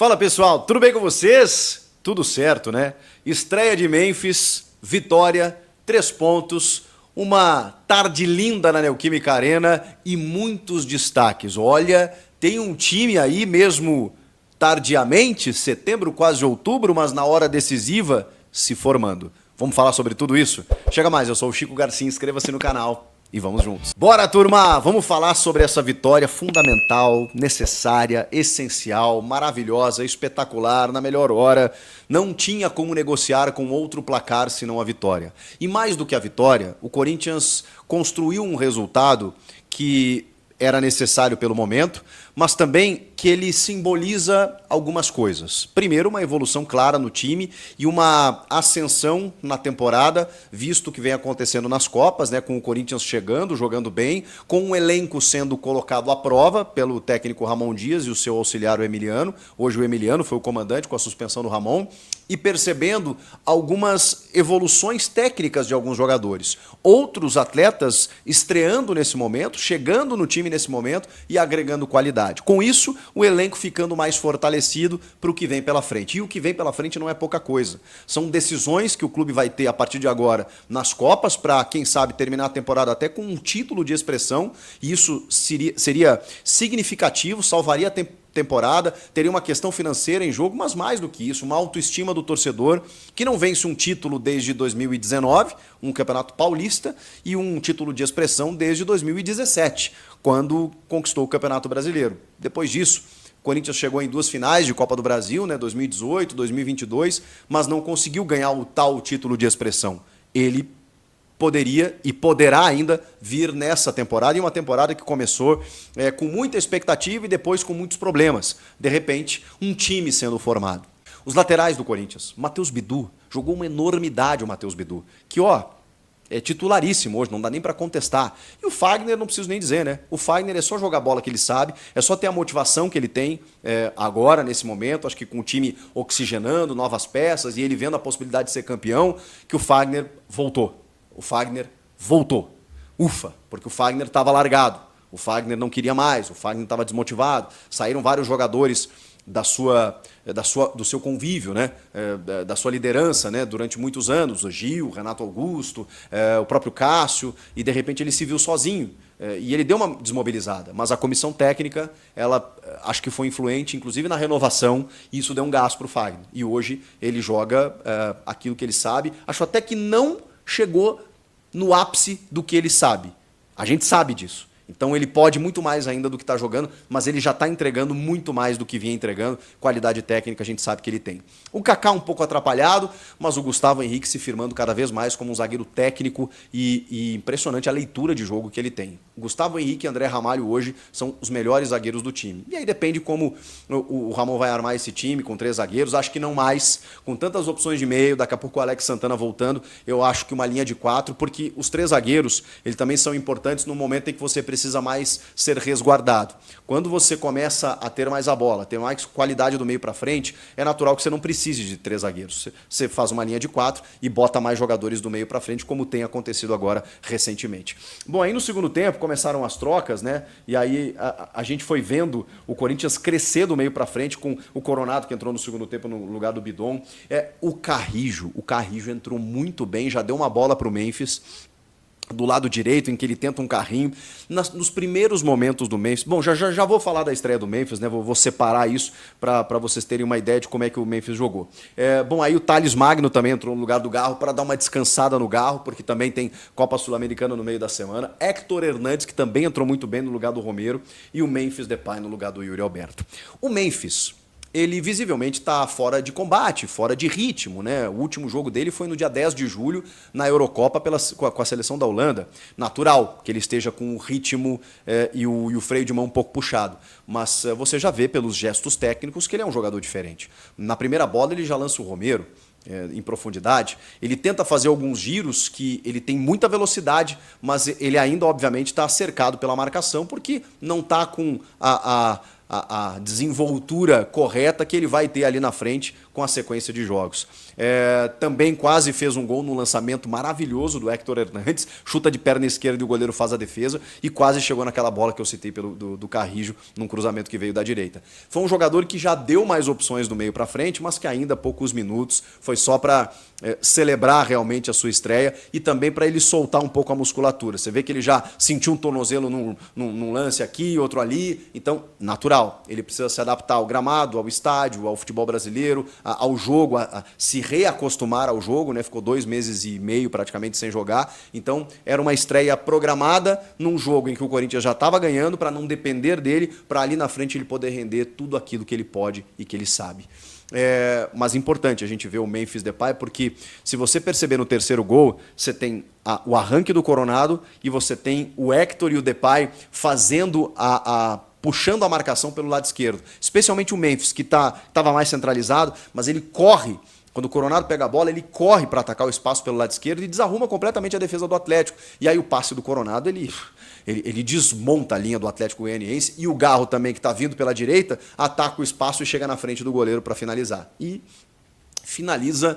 Fala pessoal, tudo bem com vocês? Tudo certo, né? Estreia de Memphis, vitória, 3 pontos, uma tarde linda na Neoquímica Arena e muitos destaques. Olha, tem um time aí mesmo tardiamente, setembro, quase outubro, mas na hora decisiva se formando. Vamos falar sobre tudo isso? Chega mais, eu sou o Chico Garcia, inscreva-se no canal. E vamos juntos. Bora, turma! Vamos falar sobre essa vitória fundamental, necessária, essencial, maravilhosa, espetacular, na melhor hora. Não tinha como negociar com outro placar senão a vitória. E mais do que a vitória, o Corinthians construiu um resultado que era necessário pelo momento, mas também que ele simboliza algumas coisas. Primeiro, uma evolução clara no time e uma ascensão na temporada, visto o que vem acontecendo nas Copas, né, com o Corinthians chegando, jogando bem, com um elenco sendo colocado à prova pelo técnico Ramon Dias e o seu auxiliar o Emiliano. Hoje o Emiliano foi o comandante com a suspensão do Ramon, e percebendo algumas evoluções técnicas de alguns jogadores. Outros atletas estreando nesse momento, chegando no time nesse momento e agregando qualidade. Com isso, o elenco ficando mais fortalecido para o que vem pela frente. E o que vem pela frente não é pouca coisa. São decisões que o clube vai ter a partir de agora nas Copas para, quem sabe, terminar a temporada até com um título de expressão. E isso seria significativo, salvaria a temporada, teria uma questão financeira em jogo, mas mais do que isso, uma autoestima do torcedor que não vence um título desde 2019, um campeonato paulista, e um título de expressão desde 2017, quando conquistou o Campeonato Brasileiro. Depois disso, o Corinthians chegou em 2 finais de Copa do Brasil, né, 2018, 2022, mas não conseguiu ganhar o tal título de expressão. Ele poderia e poderá ainda vir nessa temporada, e uma temporada que começou com muita expectativa e depois com muitos problemas. De repente, um time sendo formado. Os laterais do Corinthians, Matheus Bidu, jogou uma enormidade o Matheus Bidu, que é titularíssimo hoje, não dá nem para contestar. E o Fagner, não preciso nem dizer, né? O Fagner é só jogar a bola que ele sabe, é só ter a motivação que ele tem agora, nesse momento, acho que com o time oxigenando, novas peças, e ele vendo a possibilidade de ser campeão, que o Fagner voltou. O Fagner voltou. Ufa, porque o Fagner estava largado. O Fagner não queria mais, o Fagner estava desmotivado. Saíram vários jogadores do seu convívio, né? Da sua liderança, né? Durante muitos anos. O Gil, o Renato Augusto, o próprio Cássio, e de repente ele se viu sozinho. E ele deu uma desmobilizada, mas a comissão técnica, ela acho que foi influente, inclusive na renovação, e isso deu um gás para o Fagner. E hoje ele joga aquilo que ele sabe. Acho até que não chegou no ápice do que ele sabe. A gente sabe disso. Então ele pode muito mais ainda do que está jogando, mas ele já está entregando muito mais do que vinha entregando. Qualidade técnica a gente sabe que ele tem. O Kaká um pouco atrapalhado, mas o Gustavo Henrique se firmando cada vez mais como um zagueiro técnico e impressionante a leitura de jogo que ele tem. O Gustavo Henrique e André Ramalho hoje são os melhores zagueiros do time. E aí depende como o Ramon vai armar esse time com 3 zagueiros. Acho que não mais, com tantas opções de meio, daqui a pouco o Alex Santana voltando, eu acho que uma linha de 4, porque os 3 zagueiros, eles também são importantes no momento em que você precisa mais ser resguardado. Quando você começa a ter mais a bola, ter mais qualidade do meio para frente, é natural que você não precise de 3 zagueiros. Você faz uma linha de 4 e bota mais jogadores do meio para frente, como tem acontecido agora recentemente. Bom, aí no segundo tempo começaram as trocas, né? E aí a gente foi vendo o Corinthians crescer do meio para frente com o Coronado, que entrou no segundo tempo no lugar do Bidon. O Carrijo entrou muito bem, já deu uma bola para o Memphis do lado direito, em que ele tenta um carrinho. Nos primeiros momentos do Memphis... Bom, já vou falar da estreia do Memphis, né? Vou separar isso para vocês terem uma ideia de como é que o Memphis jogou. Bom, aí o Thales Magno também entrou no lugar do Garro para dar uma descansada no Garro, porque também tem Copa Sul-Americana no meio da semana. Héctor Hernandes, que também entrou muito bem no lugar do Romero, e o Memphis Depay no lugar do Yuri Alberto. O Memphis, ele visivelmente está fora de combate, fora de ritmo, né? O último jogo dele foi no dia 10 de julho, na Eurocopa, com a seleção da Holanda. Natural que ele esteja com o ritmo e o freio de mão um pouco puxado. Mas você já vê pelos gestos técnicos que ele é um jogador diferente. Na primeira bola ele já lança o Romero em profundidade. Ele tenta fazer alguns giros que ele tem muita velocidade, mas ele ainda, obviamente, está cercado pela marcação, porque não está com a desenvoltura correta que ele vai ter ali na frente com a sequência de jogos. Também quase fez um gol no lançamento maravilhoso do Héctor Hernandes, chuta de perna esquerda e o goleiro faz a defesa, e quase chegou naquela bola que eu citei do Carrijo, num cruzamento que veio da direita. Foi um jogador que já deu mais opções do meio para frente, mas que ainda poucos minutos, foi só para celebrar realmente a sua estreia e também para ele soltar um pouco a musculatura. Você vê que ele já sentiu um tornozelo num lance aqui, outro ali, então, natural. Ele precisa se adaptar ao gramado, ao estádio, ao futebol brasileiro, ao jogo, a se reacostumar ao jogo, né? Ficou 2 meses e meio praticamente sem jogar, então era uma estreia programada num jogo em que o Corinthians já estava ganhando, para não depender dele, para ali na frente ele poder render tudo aquilo que ele pode e que ele sabe. Mas importante a gente ver o Memphis Depay, porque se você perceber no terceiro gol, você tem o arranque do Coronado e você tem o Héctor e o Depay fazendo puxando a marcação pelo lado esquerdo. Especialmente o Memphis, que estava mais centralizado, mas ele corre. Quando o Coronado pega a bola, ele corre para atacar o espaço pelo lado esquerdo e desarruma completamente a defesa do Atlético. E aí o passe do Coronado, ele desmonta a linha do Atlético Goianiense, e o Garro também, que está vindo pela direita, ataca o espaço e chega na frente do goleiro para finalizar. E finaliza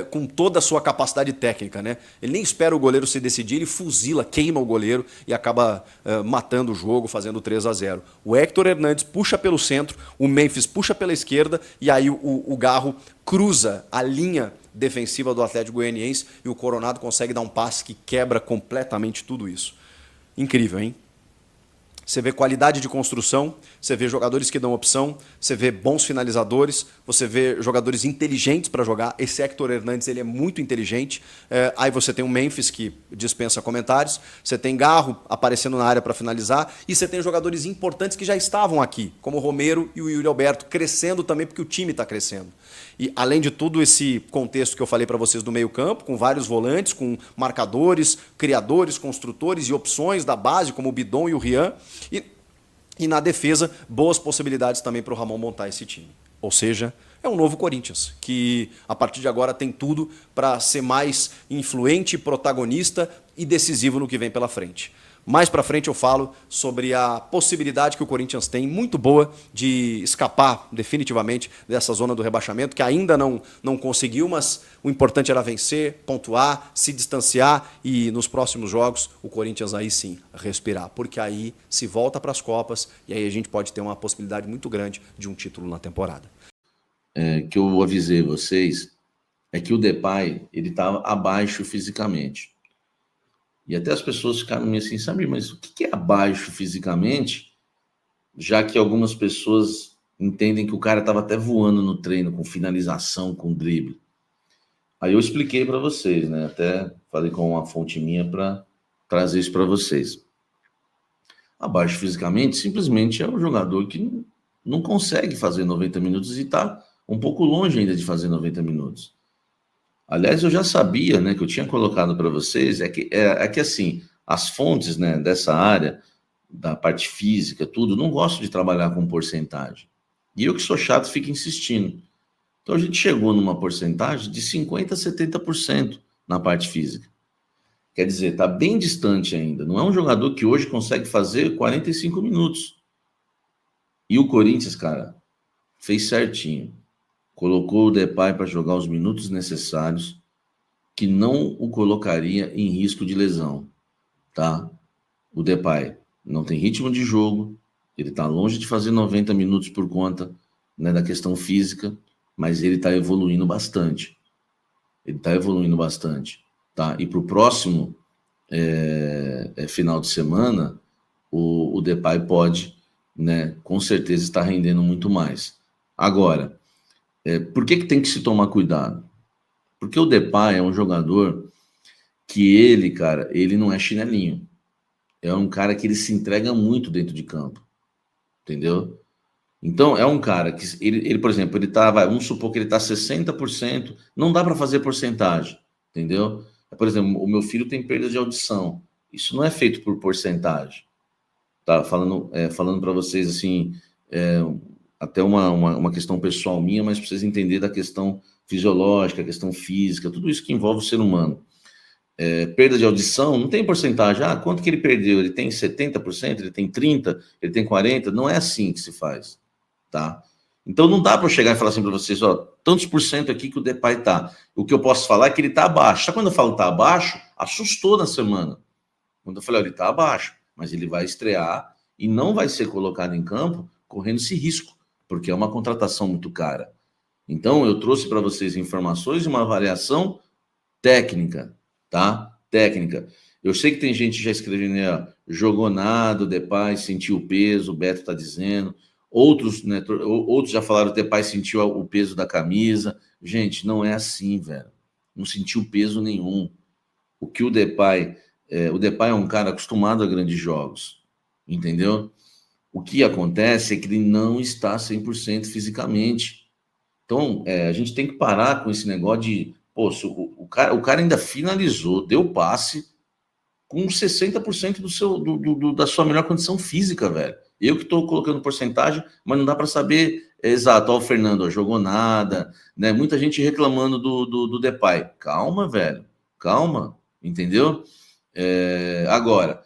com toda a sua capacidade técnica, né? Ele nem espera o goleiro se decidir, ele fuzila, queima o goleiro e acaba matando o jogo, fazendo 3-0. O Héctor Hernandes puxa pelo centro, o Memphis puxa pela esquerda, e aí o Garro cruza a linha defensiva do Atlético Goianiense e o Coronado consegue dar um passe que quebra completamente tudo isso. Incrível, hein? Você vê qualidade de construção, você vê jogadores que dão opção, você vê bons finalizadores, você vê jogadores inteligentes para jogar. Esse Héctor Hernandes, ele é muito inteligente. Aí você tem o Memphis, que dispensa comentários, você tem Garro aparecendo na área para finalizar, e você tem jogadores importantes que já estavam aqui, como o Romero e o Yuri Alberto, crescendo também porque o time está crescendo. E, além de tudo, esse contexto que eu falei para vocês do meio-campo, com vários volantes, com marcadores, criadores, construtores e opções da base, como o Bidon e o Rian. E na defesa, boas possibilidades também para o Ramon montar esse time. Ou seja, é um novo Corinthians, que a partir de agora tem tudo para ser mais influente, protagonista e decisivo no que vem pela frente. Mais para frente eu falo sobre a possibilidade que o Corinthians tem, muito boa, de escapar definitivamente dessa zona do rebaixamento, que ainda não conseguiu, mas o importante era vencer, pontuar, se distanciar e nos próximos jogos o Corinthians aí sim respirar, porque aí se volta para as Copas e aí a gente pode ter uma possibilidade muito grande de um título na temporada. Que eu avisei vocês é que o Depay, ele estava abaixo fisicamente. E até as pessoas ficaram meio assim, sabe, mas o que é abaixo fisicamente? Já que algumas pessoas entendem que o cara estava até voando no treino, com finalização, com drible. Aí eu expliquei para vocês, né? Até falei com uma fonte minha para trazer isso para vocês. Abaixo fisicamente, simplesmente é um jogador que não consegue fazer 90 minutos e está um pouco longe ainda de fazer 90 minutos. Aliás, eu já sabia, né, que eu tinha colocado para vocês, é que assim, as fontes, né, dessa área, da parte física, tudo, não gosto de trabalhar com porcentagem. E eu que sou chato, fico insistindo. Então a gente chegou numa porcentagem de 50% a 70% na parte física. Quer dizer, está bem distante ainda. Não é um jogador que hoje consegue fazer 45 minutos. E o Corinthians, cara, fez certinho. Colocou o Depay para jogar os minutos necessários, que não o colocaria em risco de lesão, tá? O Depay não tem ritmo de jogo, ele está longe de fazer 90 minutos por conta, né, da questão física, mas ele está evoluindo bastante. Ele está evoluindo bastante, tá? E para o próximo final de semana, o Depay pode, né, com certeza estar rendendo muito mais. Agora, por que tem que se tomar cuidado? Porque o Depay é um jogador que ele, cara, ele não é chinelinho. É um cara que ele se entrega muito dentro de campo. Entendeu? Então, é um cara que, ele por exemplo, ele tá, vamos supor que ele tá 60%, não dá para fazer porcentagem, entendeu? Por exemplo, o meu filho tem perda de audição. Isso não é feito por porcentagem. Tá? Falando para vocês, assim, até uma questão pessoal minha, mas para vocês entenderem da questão fisiológica, questão física, tudo isso que envolve o ser humano. Perda de audição, não tem porcentagem. Quanto que ele perdeu? Ele tem 70%? Ele tem 30%? Ele tem 40%? Não é assim que se faz. tá? Então não dá para eu chegar e falar assim para vocês, ó, tantos por cento aqui que o Depay tá. O que eu posso falar é que ele tá abaixo. Só quando eu falo tá abaixo, assustou na semana. Quando eu falei, ó, ele tá abaixo, mas ele vai estrear e não vai ser colocado em campo correndo esse risco, porque é uma contratação muito cara. Então eu trouxe para vocês informações e uma avaliação técnica, tá? Técnica. Eu sei que tem gente já escrevendo, né, ó, jogou nada, o Depay sentiu o peso, o Beto tá dizendo. Outros, né, outros já falaram que o Depay sentiu o peso da camisa. Gente, não é assim, velho. Não sentiu peso nenhum. O que o Depay é um cara acostumado a grandes jogos, entendeu? O que acontece é que ele não está 100% fisicamente. Então, a gente tem que parar com esse negócio de, pô, o cara ainda finalizou, deu passe com 60% da sua melhor condição física, velho. Eu que estou colocando porcentagem, mas não dá para saber exato. Ó, o Fernando, ó, jogou nada, né? Muita gente reclamando do Depay. Calma, velho, calma, entendeu? Agora,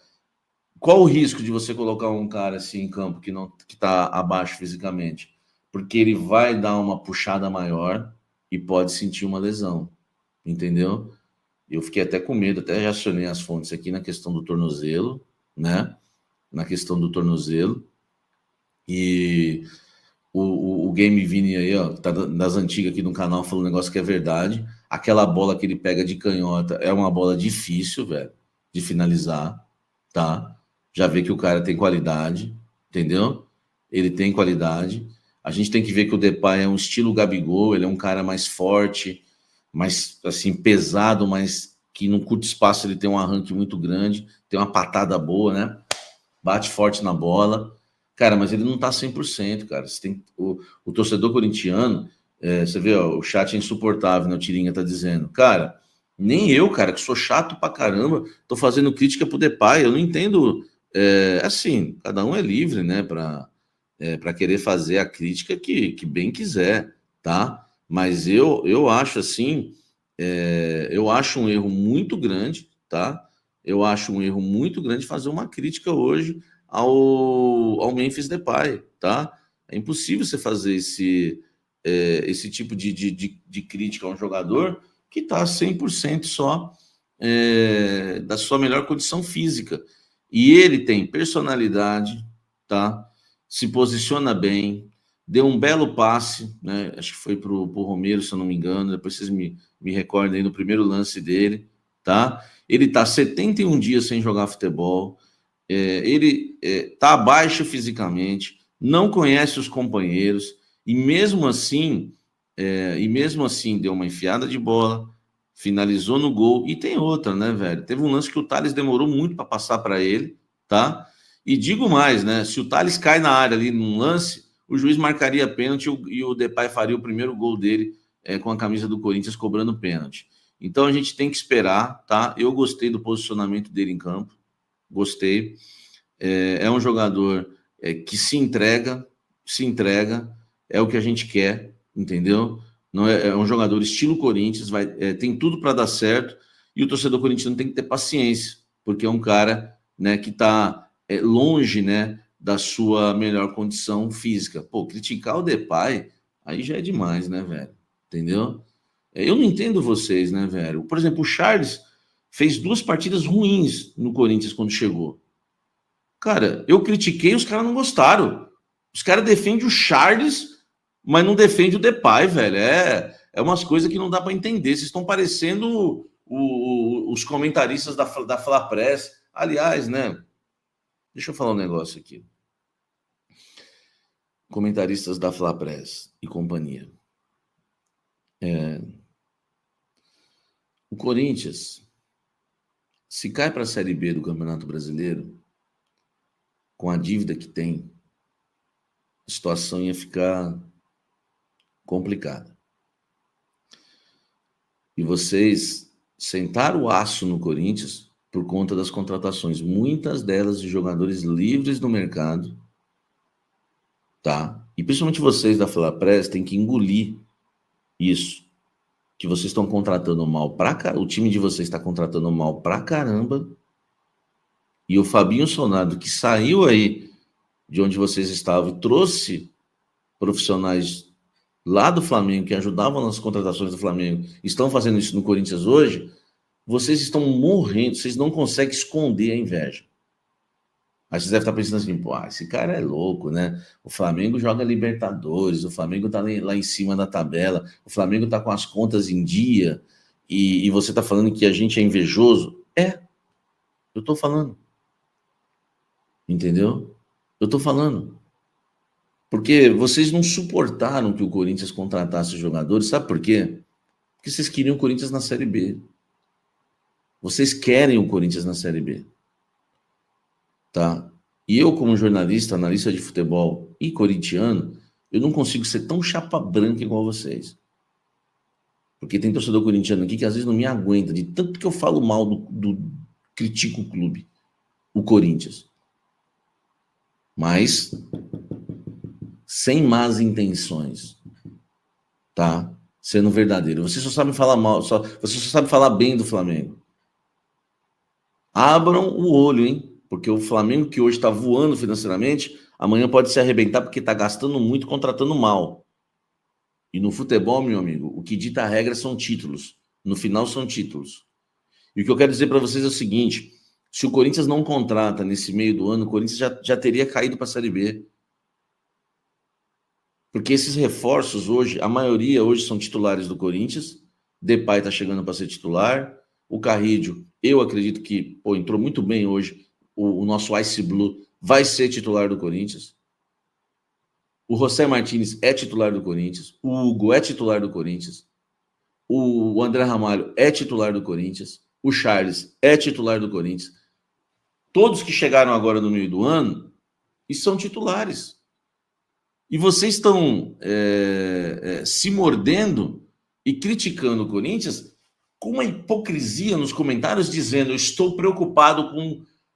qual o risco de você colocar um cara assim em campo que está abaixo fisicamente? Porque ele vai dar uma puxada maior e pode sentir uma lesão, entendeu? Eu fiquei até com medo, até já acionei as fontes aqui na questão do tornozelo, né? Na questão do tornozelo. E o Game Vini aí, ó, tá das antigas aqui no canal, falando um negócio que é verdade. Aquela bola que ele pega de canhota é uma bola difícil, velho, de finalizar, tá? Já vê que o cara tem qualidade, entendeu? Ele tem qualidade. A gente tem que ver que o Depay é um estilo Gabigol, ele é um cara mais forte, mais assim, pesado, mas que num curto espaço ele tem um arranque muito grande, tem uma patada boa, né? Bate forte na bola. Cara, mas ele não tá 100%, cara. Você tem, o torcedor corintiano, você vê, ó, o chat é insuportável, né? O Tirinha tá dizendo. Cara, nem eu, cara, que sou chato pra caramba, tô fazendo crítica pro Depay. Eu não entendo. Assim, cada um é livre, né, para querer fazer a crítica que bem quiser, tá? Mas eu acho assim, eu acho um erro muito grande, tá? Eu acho um erro muito grande fazer uma crítica hoje ao Memphis Depay, tá? É impossível você fazer esse tipo de crítica a um jogador que está 100% só da sua melhor condição física. E ele tem personalidade, tá? Se posiciona bem, deu um belo passe, né? Acho que foi pro Romero, se eu não me engano. Depois vocês me recordem aí no primeiro lance dele, tá? Ele tá 71 dias sem jogar futebol, ele tá abaixo fisicamente, não conhece os companheiros, e mesmo assim deu uma enfiada de bola, finalizou no gol, e tem outra, né, velho? Teve um lance que o Thales demorou muito para passar para ele, tá? E digo mais, né? Se o Thales cai na área ali num lance, o juiz marcaria pênalti e o Depay faria o primeiro gol dele com a camisa do Corinthians cobrando pênalti. Então a gente tem que esperar, tá? Eu gostei do posicionamento dele em campo, gostei. É um jogador que se entrega, é o que a gente quer, entendeu? Não é um jogador estilo Corinthians, tem tudo para dar certo, e o torcedor corintiano tem que ter paciência, porque é um cara, né, que está longe, né, da sua melhor condição física. Pô, criticar o Depay, aí já é demais, né, velho? Entendeu? Eu não entendo vocês, né, velho? Por exemplo, o Charles fez 2 partidas ruins no Corinthians quando chegou. Cara, eu critiquei, os caras não gostaram. Os caras defendem o Charles, mas não defendem o Depay, velho. É umas coisas que não dá para entender. Vocês estão parecendo os comentaristas da Fla Press. Aliás, né? Deixa eu falar um negócio aqui. Comentaristas da Fla Press e companhia. O Corinthians, se cai para a Série B do Campeonato Brasileiro, com a dívida que tem, a situação ia ficar complicada. E vocês sentaram o aço no Corinthians por conta das contratações, muitas delas de jogadores livres no mercado, tá? E principalmente vocês da Flapress têm que engolir isso, que vocês estão contratando mal o time de vocês está contratando mal pra caramba, e o Fabinho Sonado, que saiu aí de onde vocês estavam e trouxe profissionais lá do Flamengo, que ajudavam nas contratações do Flamengo, estão fazendo isso no Corinthians hoje, vocês estão morrendo, vocês não conseguem esconder a inveja. Aí vocês devem estar pensando assim, pô, esse cara é louco, né? O Flamengo joga Libertadores, o Flamengo tá lá em cima da tabela, o Flamengo tá com as contas em dia, e você tá falando que a gente é invejoso? Eu tô falando. Entendeu? Eu tô falando. Porque vocês não suportaram que o Corinthians contratasse jogadores, sabe por quê? Porque vocês queriam o Corinthians na Série B. Vocês querem o Corinthians na Série B. Tá? E eu, como jornalista, analista de futebol e corintiano, eu não consigo ser tão chapa branca igual vocês. Porque tem torcedor corintiano aqui que às vezes não me aguenta, de tanto que eu falo mal critico o clube, o Corinthians. Mas sem más intenções, tá? Sendo verdadeiro. Você só sabe falar mal, você só sabe falar bem do Flamengo. Abram o olho, hein? Porque o Flamengo, que hoje está voando financeiramente, amanhã pode se arrebentar porque está gastando muito, contratando mal. E no futebol, meu amigo, o que dita a regra são títulos. No final são títulos. E o que eu quero dizer para vocês é o seguinte: se o Corinthians não contrata nesse meio do ano, o Corinthians já teria caído para a Série B. Porque esses reforços hoje, a maioria hoje são titulares do Corinthians. Depay está chegando para ser titular. O Carrídio, eu acredito que entrou muito bem hoje. O nosso Ice Blue vai ser titular do Corinthians. O José Martínez é titular do Corinthians. O Hugo é titular do Corinthians. O André Ramalho é titular do Corinthians. O Charles é titular do Corinthians. Todos que chegaram agora no meio do ano e são titulares. E vocês estão se mordendo e criticando o Corinthians com uma hipocrisia nos comentários, dizendo: eu estou preocupado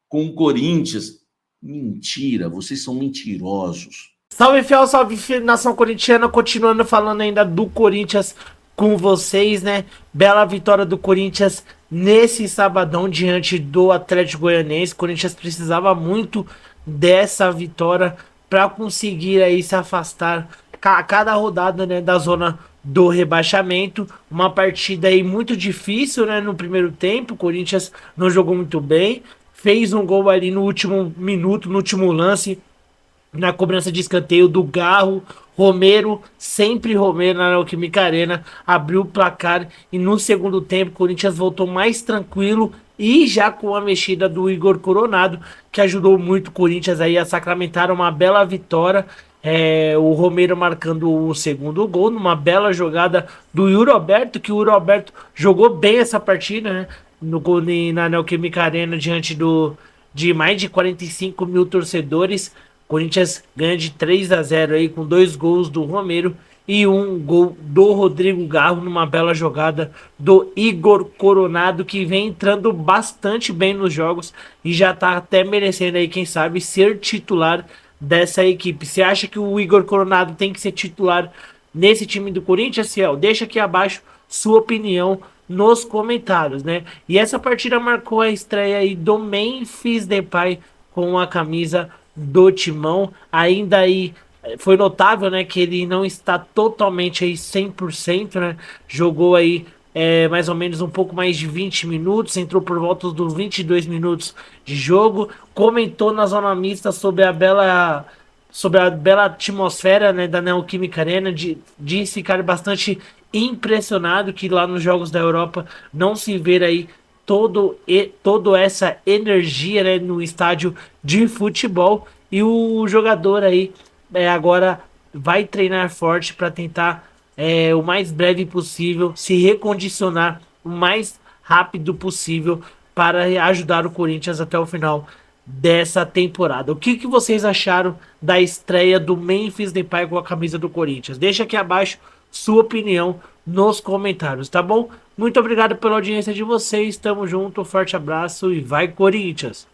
com o Corinthians. Mentira, vocês são mentirosos. Salve, fiel, salve, nação corintiana. Continuando falando ainda do Corinthians com vocês, né? Bela vitória do Corinthians nesse sabadão diante do Atlético Goianiense. O Corinthians precisava muito dessa vitória para conseguir aí se afastar a cada rodada, né, da zona do rebaixamento. Uma partida aí muito difícil, né, no primeiro tempo. O Corinthians não jogou muito bem, fez um gol ali no último minuto, no último lance, na cobrança de escanteio do Garro. Romero, sempre Romero na Neoquímica Arena, abriu o placar e no segundo tempo o Corinthians voltou mais tranquilo e já com a mexida do Igor Coronado, que ajudou muito o Corinthians aí a sacramentar uma bela vitória. O Romero marcando o segundo gol numa bela jogada do Yuri Alberto, que o Yuri Alberto jogou bem essa partida, né? Na Neoquímica Arena, diante de mais de 45 mil torcedores. Corinthians ganha de 3-0 aí, com 2 gols do Romero e um gol do Rodrigo Garro numa bela jogada do Igor Coronado, que vem entrando bastante bem nos jogos e já tá até merecendo aí, quem sabe, ser titular dessa equipe. Você acha que o Igor Coronado tem que ser titular nesse time do Corinthians, Ciel? Deixa aqui abaixo sua opinião nos comentários, né? E essa partida marcou a estreia aí do Memphis Depay com a camisa do Timão. Ainda aí foi notável, né, que ele não está totalmente aí 100%, né? Jogou aí mais ou menos um pouco mais de 20 minutos, entrou por volta dos 22 minutos de jogo, comentou na zona mista sobre a bela atmosfera, né, da Neoquímica Arena, disse ficar bastante impressionado que lá nos jogos da Europa não se vê aí toda essa energia, né, no estádio de futebol. E o jogador aí agora vai treinar forte para tentar o mais breve possível se recondicionar o mais rápido possível para ajudar o Corinthians até o final dessa temporada. O que vocês acharam da estreia do Memphis Depay com a camisa do Corinthians? Deixa aqui abaixo sua opinião nos comentários, tá bom? Muito obrigado pela audiência de vocês, tamo junto, forte abraço e vai Corinthians!